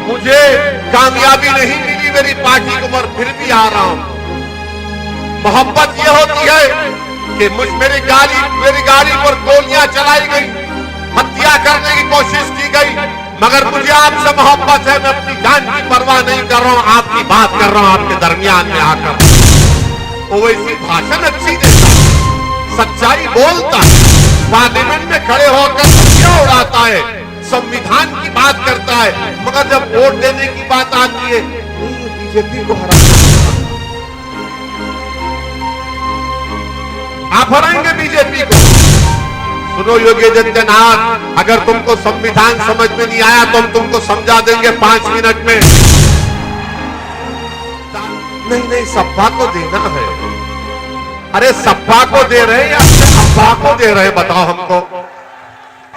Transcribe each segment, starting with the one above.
मुझे कामयाबी नहीं मिली मेरी पार्टी को, पर फिर भी आ रहा हूं। मोहब्बत यह होती है कि मेरी गाड़ी पर गोलियां चलाई गई, हत्या करने की कोशिश की गई, मगर मुझे आपसे मोहब्बत है। मैं अपनी जान की परवाह नहीं कर रहा हूं, आपकी बात कर रहा हूं आपके दरमियान में आकर। ओवैसी भाषण अच्छी देता, सच्चाई बोलता, पार्लियामेंट में खड़े होकर क्या उड़ाता है, संविधान की बात करता है, मगर जब वोट देने की बात आती है बीजेपी को हराना। आप हराएंगे बीजेपी को। सुनो योगी आदित्यनाथ, अगर तुमको संविधान समझ में नहीं आया तो हम तुमको समझा देंगे 5 मिनट में। नहीं, सपा को देना है। अरे सपा को दे रहे या सपा को दे रहे, बताओ हमको।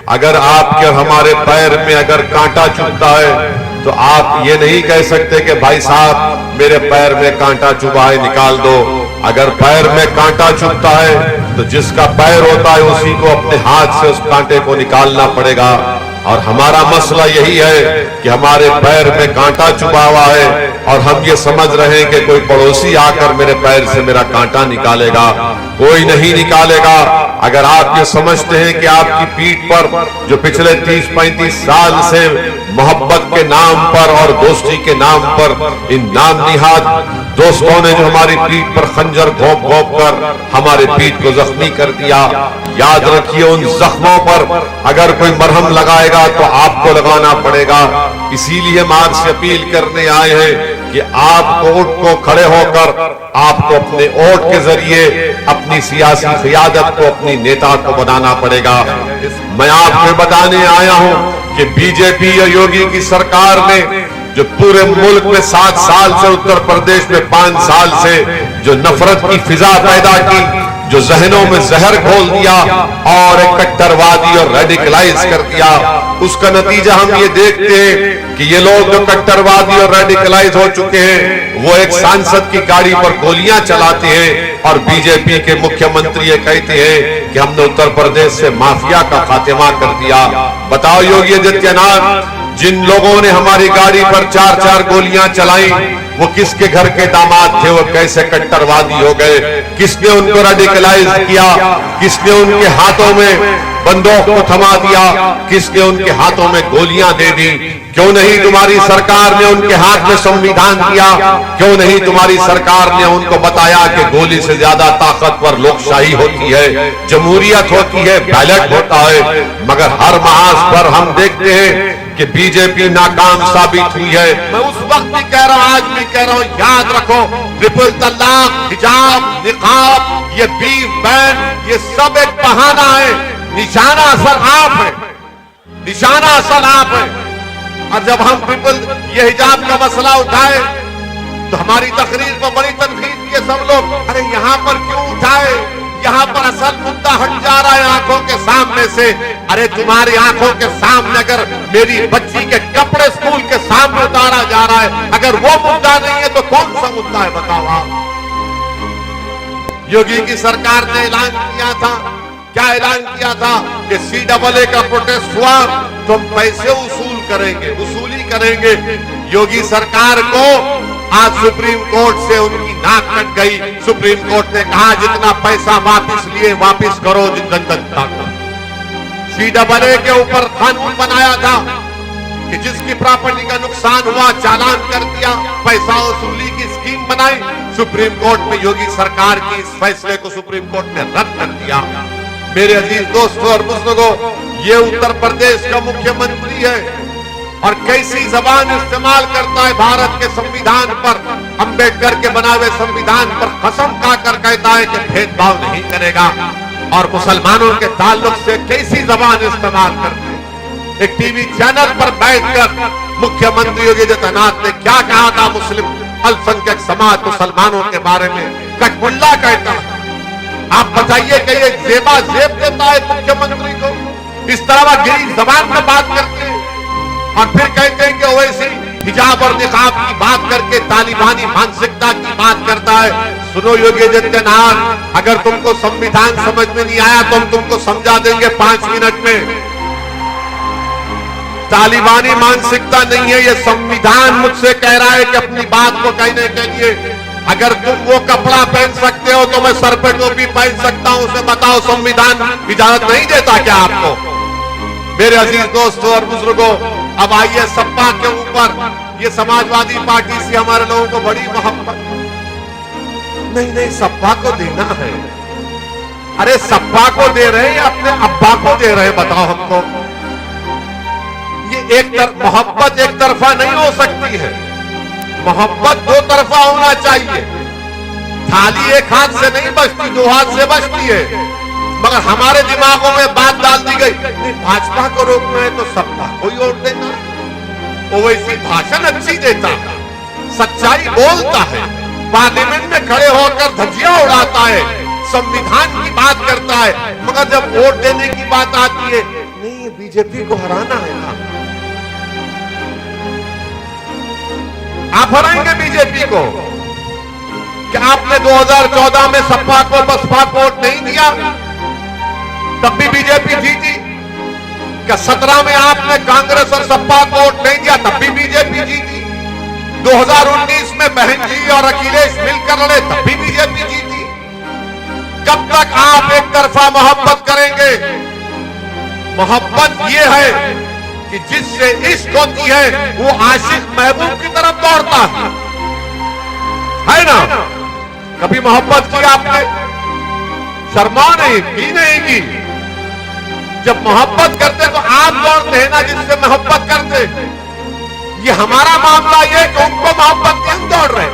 अगर आपके और हमारे पैर में अगर कांटा चुभता है तो आप ये नहीं कह सकते कि भाई साहब मेरे पैर में कांटा चुभा है, निकाल दो। अगर पैर में कांटा चुभता है तो जिसका पैर होता है उसी को अपने हाथ से उस कांटे को निकालना पड़ेगा। और हमारा मसला यही है कि हमारे पैर में कांटा चुभा हुआ है और हम ये समझ रहे हैं कि कोई पड़ोसी आकर मेरे पैर से मेरा कांटा निकालेगा। कोई नहीं निकालेगा। अगर आप ये समझते हैं कि आपकी पीठ पर जो पिछले 30-35 साल से मोहब्बत के नाम पर और दोस्ती के नाम पर इन नाम निहाद दोस्तों ने जो हमारी पीठ पर खंजर घोंप घोंप कर हमारे पीठ को जख्मी कर दिया, याद रखिए उन जख्मों पर अगर कोई मरहम लगाएगा तो आपको लगाना पड़ेगा। इसीलिए हम आज से अपील करने आए हैं कि आप वोट को खड़े होकर आपको अपने वोट के जरिए अपनी सियासी क़ियादत को, अपनी नेता को बनाना पड़ेगा। मैं आपको बताने आया हूं कि बीजेपी या योगी की सरकार ने जो पूरे मुल्क में 7 साल से, उत्तर प्रदेश में 5 साल से जो नफरत की फिजा पैदा की, जो जहनों में जहर घोल दिया और एक कट्टरवादी और रेडिकलाइज कर दिया, उसका नतीजा हम ये देखते हैं कि ये लोग जो कट्टरवादी और रेडिकलाइज हो चुके हैं वो एक सांसद की गाड़ी पर गोलियां चलाते हैं और बीजेपी के मुख्यमंत्री ये कहते हैं कि हमने उत्तर प्रदेश से माफिया का खात्मा कर दिया। बताओ योगी आदित्यनाथ, जिन लोगों ने हमारी गाड़ी पर 4-4 गोलियां चलाई वो किसके घर के दामाद थे, वो कैसे कट्टरवादी हो गए, किसने उनको रेडिकलाइज किया, किसने उनके हाथों में बंदूक को थमा दिया, किसने उनके हाथों में गोलियां दे दी। क्यों नहीं तुम्हारी सरकार ने उनके हाथ में संविधान दिया? क्यों नहीं तुम्हारी सरकार ने उनको बताया कि गोली से ज्यादा ताकतवर लोकशाही होती है, जमहूरियत होती है, बैलेट होता है। मगर हर महाज पर हम देखते हैं कि बीजेपी नाकाम साबित हुई है। मैं उस वक्त भी कह रहा हूं, आज भी कह रहा हूं, याद रखो ट्रिपल तलाक, हिजाब, निकाब, ये बीफ बैन, ये सब एक बहाना है। निशाना असल आप है, निशाना असल आप है। और जब हम ये हिजाब का मसला उठाए तो हमारी तकरीर पर बड़ी तनकीद किए सब लोग। अरे यहाँ पर क्यों उठाए, यहाँ पर असल मुद्दा हट जा रहा है आंखों के सामने से। अरे तुम्हारी आंखों के सामने अगर मेरी बच्ची के कपड़े स्कूल के सामने उतारा जा रहा है, अगर वो मुद्दा नहीं है तो कौन सा मुद्दा है बताओ आप। योगी की सरकार ने ऐलान किया था, क्या ऐलान किया था कि CAA का प्रोटेस्ट हुआ तो हम पैसे वसूली करेंगे। योगी सरकार को आज सुप्रीम कोर्ट से उनकी नाक कट गई। सुप्रीम कोर्ट ने कहा जितना पैसा वापस लिए वापस करो जनता को। CAA के ऊपर कानून बनाया था कि जिसकी प्रॉपर्टी का नुकसान हुआ चालान कर दिया, पैसा वसूली की स्कीम बनाई। सुप्रीम कोर्ट में योगी सरकार की इस फैसले को सुप्रीम कोर्ट ने रद्द कर दिया। मेरे अजीज दोस्तों और बुजुर्गों, ये उत्तर प्रदेश का मुख्यमंत्री है और कैसी जबान इस्तेमाल करता है भारत के संविधान पर, अंबेडकर के बनाए हुए संविधान पर कसम खाकर कहता है कि भेदभाव नहीं करेगा और मुसलमानों के ताल्लुक से कैसी जबान इस्तेमाल करते हैं। एक टीवी चैनल पर बैठकर मुख्यमंत्री योगी आदित्यनाथ ने क्या कहा था मुस्लिम अल्पसंख्यक समाज मुसलमानों के बारे में, कटमुल्ला कहता है। आप बताइए कि ये जेब देता है मुख्यमंत्री को, इस तरह गिरी जबान में बात करते हैं और फिर कहते हैं कि वैसे हिजाब और निकाब की बात करके तालिबानी मानसिकता की बात करता है। सुनो योगी आदित्यनाथ, अगर तुमको संविधान समझ में नहीं आया तो हम तुमको समझा देंगे 5 मिनट में। तालिबानी मानसिकता नहीं है। ये संविधान मुझसे कह रहा है कि अपनी बात को कहने के लिए अगर तुम वो कपड़ा पहन सकते हो तो मैं सर पे टोपी पहन सकता हूं। उसे बताओ संविधान इजाजत नहीं देता क्या आपको? मेरे अजीज दोस्तों और बुजुर्गों, अब आइए सपा के ऊपर। ये समाजवादी पार्टी से हमारे लोगों को बड़ी मोहब्बत नहीं सपा को देना है। अरे सपा को दे रहे हैं या अपने अब्बा को दे रहे हैं? बताओ हमको। ये मोहब्बत एक तरफा नहीं हो सकती है। मोहब्बत दो तरफा होना चाहिए। थाली एक हाथ से नहीं बचती, दो हाथ से बचती है। मगर हमारे दिमागों में बात डाल दी गई, नहीं भाजपा को रोकना है तो सपा को ही वोट देना। वो वैसी भाषण अच्छी देता है, सच्चाई बोलता है, पार्लियामेंट में खड़े होकर धज्जियां उड़ाता है, संविधान की बात करता है। मगर जब वोट देने की बात आती है, नहीं बीजेपी को हराना है ना, आप हराएंगे बीजेपी को। क्या आपने 2014 में सपा को बसपा को वोट नहीं दिया तब भी बीजेपी जीती? क्या 17 में आपने कांग्रेस और सपा को वोट नहीं दिया तब भी बीजेपी जीती? 2019 में बहन जी और अखिलेश मिलकर लड़े तब भी बीजेपी जीती? कब तक आप एक तरफा मोहब्बत करेंगे? मोहब्बत ये है कि जिससे इश्क होती है वो आशिक महबूब की तरफ दौड़ता है ना? कभी मोहब्बत की आपने? शर्मा नहीं की। जब मोहब्बत करते तो आप दौड़ते हैं ना जिससे मोहब्बत करते। ये हमारा मामला ये कि उनको मोहब्बत की हम दौड़ रहे हैं।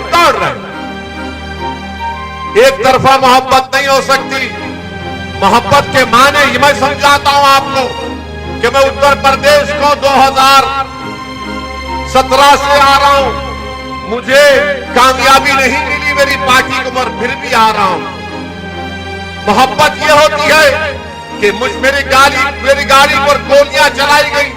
एक तरफा मोहब्बत नहीं हो सकती। मोहब्बत के माने ये मैं समझाता हूं आपको कि मैं उत्तर प्रदेश को 2017 से आ रहा हूं। मुझे कामयाबी नहीं मिली मेरी पार्टी को, मगर फिर भी आ रहा हूं। मोहब्बत ये होती है कि मेरी गाड़ी पर गोलियां चलाई गई,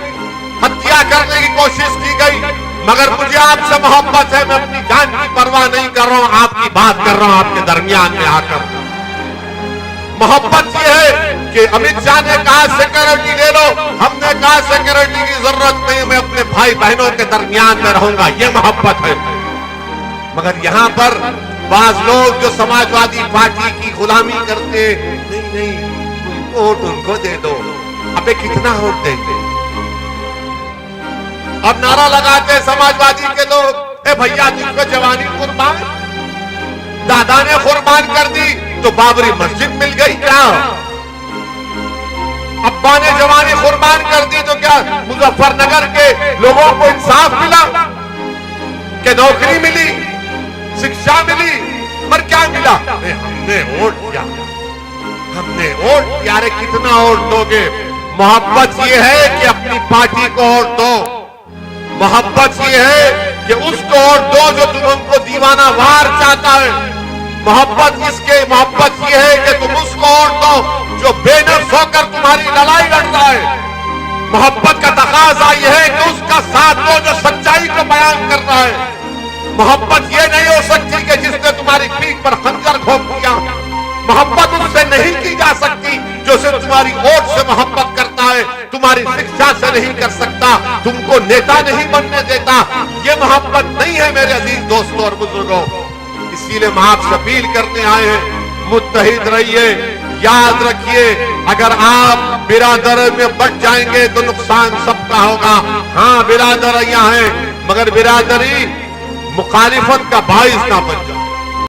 हत्या करने की कोशिश की गई, मगर मुझे आपसे मोहब्बत है। मैं अपनी जान की परवाह नहीं कर रहा हूं, आपकी बात कर रहा हूं आपके दरमियान में आकर। मोहब्बत ये है कि अमित शाह ने कहा सिक्योरिटी ले लो, हमने कहा सिक्योरिटी की जरूरत नहीं, मैं अपने भाई बहनों के दरमियान में रहूंगा। ये मोहब्बत है। मगर यहां पर बाज लोग जो समाजवादी पार्टी की गुलामी करते, नहीं वोट उनको दे दो। अबे कितना वोट देंगे? अब नारा लगाते समाजवादी के लोग, ए भैया तुमको जवानी कुर्बान, दादा ने कुर्बान कर दी तो बाबरी मस्जिद मिल गई क्या? अब्बा ने जवानी कुर्बान कर दी तो क्या मुजफ्फरनगर के लोगों को इंसाफ मिला? कि नौकरी मिली, शिक्षा मिली, पर क्या मिला? हमने वोट दिया। अरे कितना वोट दोगे? मोहब्बत ये है कि अपनी पार्टी को वोट दो। मोहब्बत ये है कि उसको वोट दो जो तुमको दीवाना वार चाहता है। मोहब्बत ये है कि तुम उसको वोट दो जो बेनफ्स होकर तुम्हारी लड़ाई लड़ता है। मोहब्बत का तकाजा यह है कि उसका साथ दो जो सच्चाई को बयान कर रहा है। मोहब्बत ये नहीं हो सकती कि जिसने तुम्हारी पीठ पर खंजर घोंप दिया। मोहब्बत उससे नहीं की जा सकती जो सिर्फ तुम्हारी वोट से मोहब्बत करता है, तुम्हारी शिक्षा से नहीं कर सकता, तुमको नेता नहीं बनने देता। ये मोहब्बत नहीं है मेरे अजीज दोस्तों और बुजुर्गों। इसीलिए हम आपसे अपील करने आए हैं, मुत्तहिद रहिए। याद रखिए, अगर आप बिरादर में बट जाएंगे तो नुकसान सबका होगा। हाँ बिरादरियां हैं, मगर बिरादरी मुखालिफत का बाइस ना बन जाए।